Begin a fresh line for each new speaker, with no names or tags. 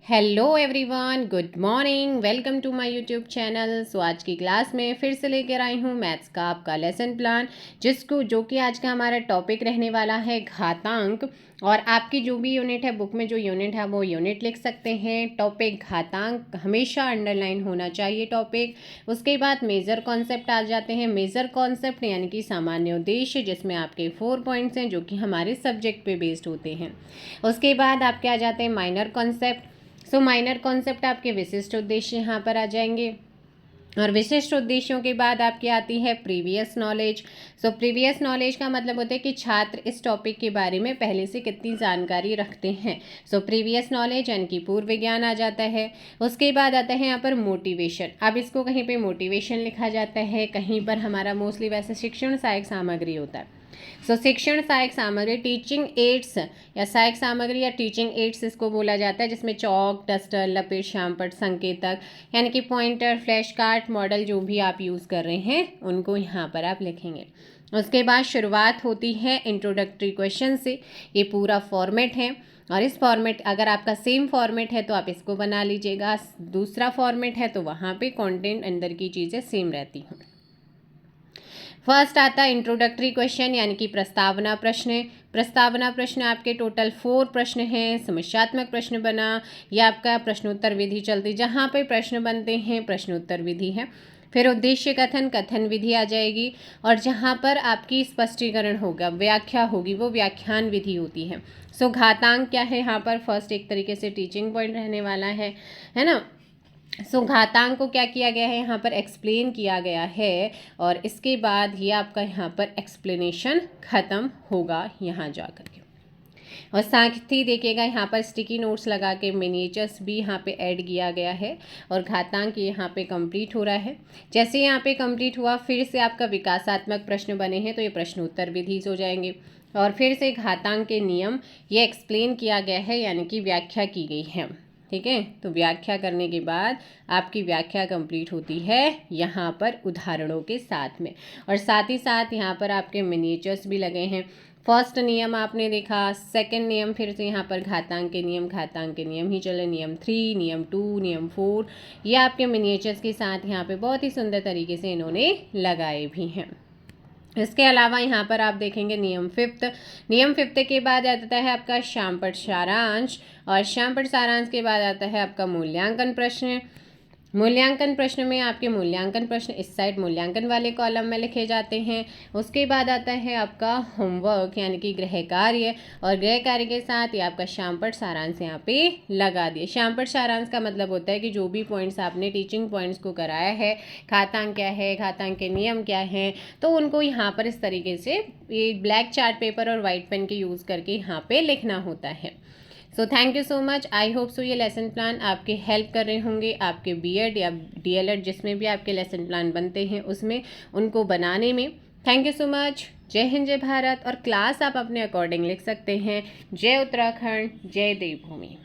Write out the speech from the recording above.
Hello everyone, good morning, welcome to my YouTube channel. So आज की class में फिर से लेकर आई हूँ मैथ्स का आपका लेसन प्लान, जो कि आज का हमारा टॉपिक रहने वाला है घातांक। और आपकी जो भी यूनिट है, बुक में जो यूनिट है वो यूनिट लिख सकते हैं। टॉपिक घातांक हमेशा अंडरलाइन होना चाहिए टॉपिक। उसके बाद मेजर कॉन्सेप्ट आ जाते हैं। मेजर कॉन्सेप्ट यानी कि सामान्य उद्देश्य, जिसमें आपके 4 पॉइंट्स हैं जो कि हमारे सब्जेक्ट पे बेस्ड होते हैं। उसके बाद आपके आ जाते हैं माइनर कॉन्सेप्ट। माइनर कॉन्सेप्ट आपके विशिष्ट उद्देश्य यहाँ पर आ जाएंगे। और विशिष्ट उद्देश्यों के बाद आपकी आती है प्रीवियस नॉलेज। प्रीवियस नॉलेज का मतलब होता है कि छात्र इस टॉपिक के बारे में पहले से कितनी जानकारी रखते हैं। प्रीवियस नॉलेज यानी कि पूर्व ज्ञान आ जाता है। उसके बाद आता है यहाँ पर मोटिवेशन। अब इसको कहीं पे मोटिवेशन लिखा जाता है, कहीं पर हमारा मोस्टली वैसे शिक्षण सहायक सामग्री होता है। शिक्षण सहायक सामग्री, टीचिंग एड्स या सहायक सामग्री या टीचिंग एड्स इसको बोला जाता है, जिसमें चौक, डस्टर, लपेट, श्यामपट्ट, संकेतक यानी कि पॉइंटर, फ्लैश कार्ड, मॉडल जो भी आप यूज़ कर रहे हैं उनको यहाँ पर आप लिखेंगे। उसके बाद शुरुआत होती है इंट्रोडक्टरी क्वेश्चन से। ये पूरा फॉर्मेट है, और इस फॉर्मेट अगर आपका सेम फॉर्मेट है तो आप इसको बना लीजिएगा, दूसरा फॉर्मेट है तो वहाँ पे कंटेंट अंदर की चीज़ें सेम रहती हैं। फर्स्ट आता है इंट्रोडक्टरी क्वेश्चन यानी कि प्रस्तावना प्रश्न। प्रस्तावना प्रश्न आपके टोटल 4 प्रश्न हैं। समस्यात्मक प्रश्न बना, यह आपका प्रश्नोत्तर विधि चलती, जहाँ पे प्रश्न बनते हैं प्रश्नोत्तर विधि है। फिर उद्देश्य कथन, कथन विधि आ जाएगी, और जहाँ पर आपकी स्पष्टीकरण होगा, व्याख्या होगी, वो व्याख्यान विधि होती है। घातांक क्या है यहाँ पर, फर्स्ट एक तरीके से टीचिंग पॉइंट रहने वाला है ना। घातांक को क्या किया गया है, यहाँ पर एक्सप्लेन किया गया है, और इसके बाद ये आपका यहाँ पर एक्सप्लेनेशन ख़त्म होगा यहाँ जा कर के। और साथ ही देखिएगा यहाँ पर स्टिकी नोट्स लगा के मिनिएचर्स भी यहाँ पे ऐड किया गया है, और घातांक यहाँ पे कंप्लीट हो रहा है। जैसे यहाँ पे कंप्लीट हुआ, फिर से आपका विकासात्मक प्रश्न बने हैं तो ये प्रश्नोत्तर विधि हो जाएंगे, और फिर से घातांक के नियम ये एक्सप्लेन किया गया है यानी कि व्याख्या की गई है। ठीक है, तो व्याख्या करने के बाद आपकी व्याख्या कंप्लीट होती है यहाँ पर उदाहरणों के साथ में, और साथ ही साथ यहाँ पर आपके मिनिएचर्स भी लगे हैं। फर्स्ट नियम आपने देखा, सेकंड नियम फिर से यहाँ पर घातांक के नियम ही चले, नियम 3, नियम 2, नियम 4, ये आपके मिनिएचर्स के साथ यहाँ पे बहुत ही सुंदर तरीके से इन्होंने लगाए भी हैं। इसके अलावा यहाँ पर आप देखेंगे नियम 5 के बाद आता है आपका श्यामपट्ट सारांश, और श्यामपट्ट सारांश के बाद आता है आपका मूल्यांकन प्रश्न। मूल्यांकन प्रश्न में आपके मूल्यांकन प्रश्न इस साइड मूल्यांकन वाले कॉलम में लिखे जाते हैं। उसके बाद आता है आपका होमवर्क यानी कि गृह कार्य, और गृह कार्य के साथ ये आपका श्यामपट्ट सारांश यहाँ पे लगा दिए। श्यामपट्ट सारांश का मतलब होता है कि जो भी पॉइंट्स आपने टीचिंग पॉइंट्स को कराया है, घातांक क्या है, घातांक के नियम क्या हैं, तो उनको यहाँ पर इस तरीके से ये ब्लैक चार्ट पेपर और वाइट पेन के यूज़ करके यहाँ पे लिखना होता है। Thank you so much. I hope so ये लेसन प्लान आपके हेल्प कर रहे होंगे, आपके बीएड या डीएलएड जिसमें भी आपके लेसन प्लान बनते हैं उसमें उनको बनाने में। Thank you so much. जय हिंद, जय भारत। और क्लास आप अपने अकॉर्डिंग लिख सकते हैं। जय उत्तराखंड, जय देवभूमि।